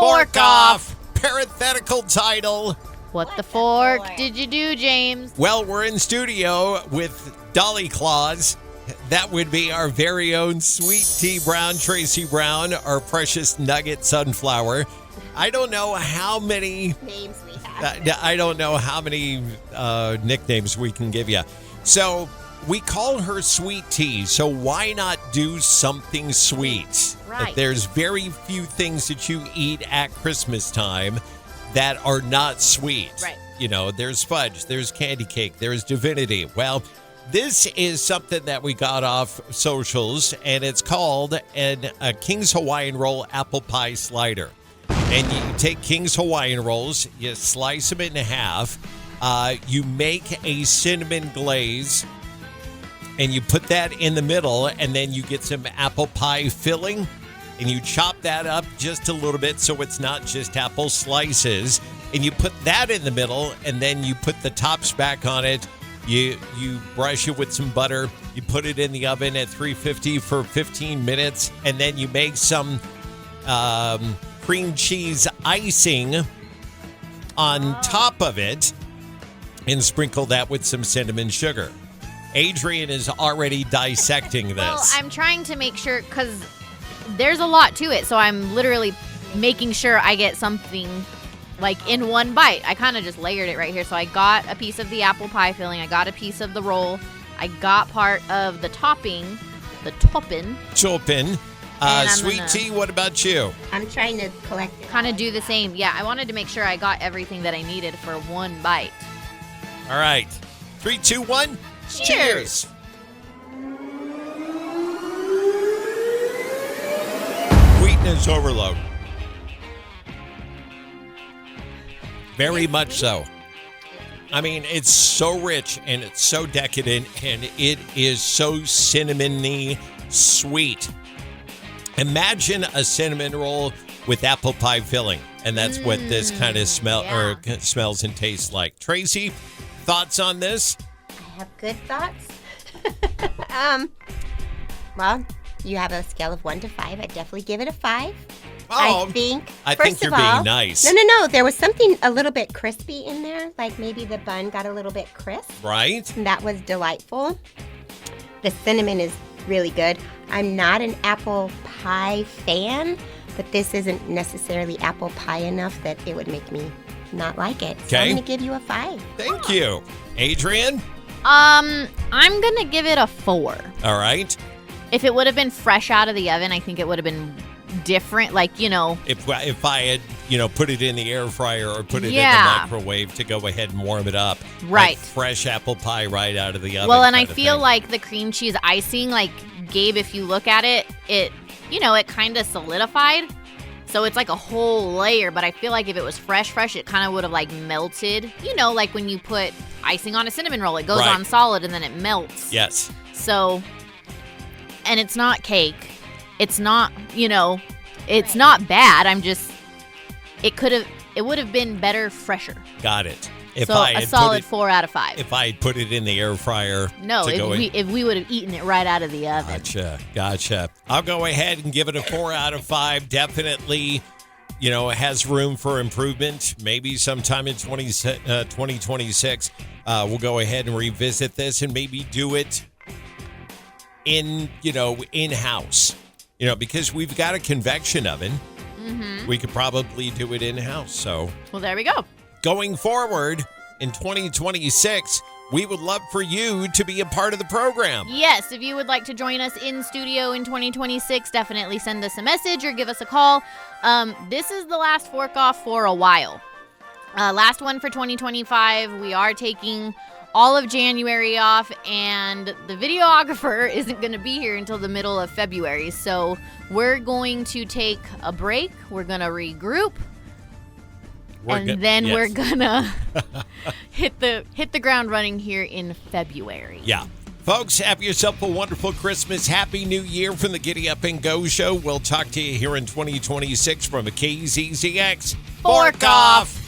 Fork off. Parenthetical title. What the fork did you do, James? Well, we're in studio with Dolly Claus. That would be our very own Sweet Tea Brown, Tracy Brown, our precious nugget sunflower. I don't know how many names we have. I don't know how many nicknames we can give you. So we call her Sweet Tea, so why not do something sweet? Right. There's very few things that you eat at Christmas time that are not sweet. Right. You know, there's fudge, there's candy cake, there's divinity. Well, this is something that we got off socials, and it's called a King's Hawaiian Roll apple pie slider. And you take King's Hawaiian Rolls, you slice them in half, you make a cinnamon glaze, and you put that in the middle, and then you get some apple pie filling, and you chop that up just a little bit so it's not just apple slices, and you put that in the middle, and then you put the tops back on it. You brush it with some butter, you put it in the oven at 350 for 15 minutes, and then you make some cream cheese icing on top of it and sprinkle that with some cinnamon sugar. Adrian is already dissecting this. Well, I'm trying to make sure, because there's a lot to it, so I'm literally making sure I get something like in one bite. I kind of just layered it right here. So I got a piece of the apple pie filling. I got a piece of the roll. I got part of the topping, the topping. Sweet Tea, what about you? I'm trying to collect it. Kind of do the same. Yeah, I wanted to make sure I got everything that I needed for one bite. All right. 3, 2, 1. Cheers. Sweetness overload. Very much so. I mean, it's so rich and it's so decadent and it is so cinnamony sweet. Imagine a cinnamon roll with apple pie filling, and that's what this kind of smells and tastes like. Tracy, thoughts on this? I have good thoughts. Well, you have a scale of 1 to 5. I'd definitely give it a 5. Oh, I think you're being nice. No. There was something a little bit crispy in there. Like maybe the bun got a little bit crisp. Right. And that was delightful. The cinnamon is really good. I'm not an apple pie fan, but this isn't necessarily apple pie enough that it would make me not like it. So I'm going to give you a 5. Thank you. Adrian? I'm going to give it a 4. All right. If it would have been fresh out of the oven, I think it would have been different, like, you know. If I had, put it in the air fryer or put it in the microwave to go ahead and warm it up. Right. Like fresh apple pie right out of the oven. Well, and I feel like the cream cheese icing, like, Gabe, if you look at it, it kind of solidified. So it's like a whole layer, but I feel like if it was fresh, it kind of would have, like, melted. Like when you put icing on a cinnamon roll, it goes on solid and then it melts. Yes. So, and it's not cake. It's not, it's not bad. It would have been better, fresher. Got it. A solid 4 out of 5. If I had put it in the air fryer. No, if we would have eaten it right out of the oven. Gotcha. I'll go ahead and give it a 4 out of 5. Definitely, it has room for improvement. Maybe sometime in 2026, we'll go ahead and revisit this and maybe do it in-house. Because we've got a convection oven. Mm-hmm. We could probably do it in-house. So, well, there we go. Going forward in 2026, we would love for you to be a part of the program. Yes, if you would like to join us in studio in 2026, definitely send us a message or give us a call. This is the last fork off for a while. Last one for 2025. We are taking all of January off, and the videographer isn't going to be here until the middle of February. So we're going to take a break. We're going to regroup. We're gonna hit the ground running here in February. Yeah. Folks, have yourself a wonderful Christmas. Happy New Year from the Giddy Up and Go Show. We'll talk to you here in 2026 from a KZZX. Fork off.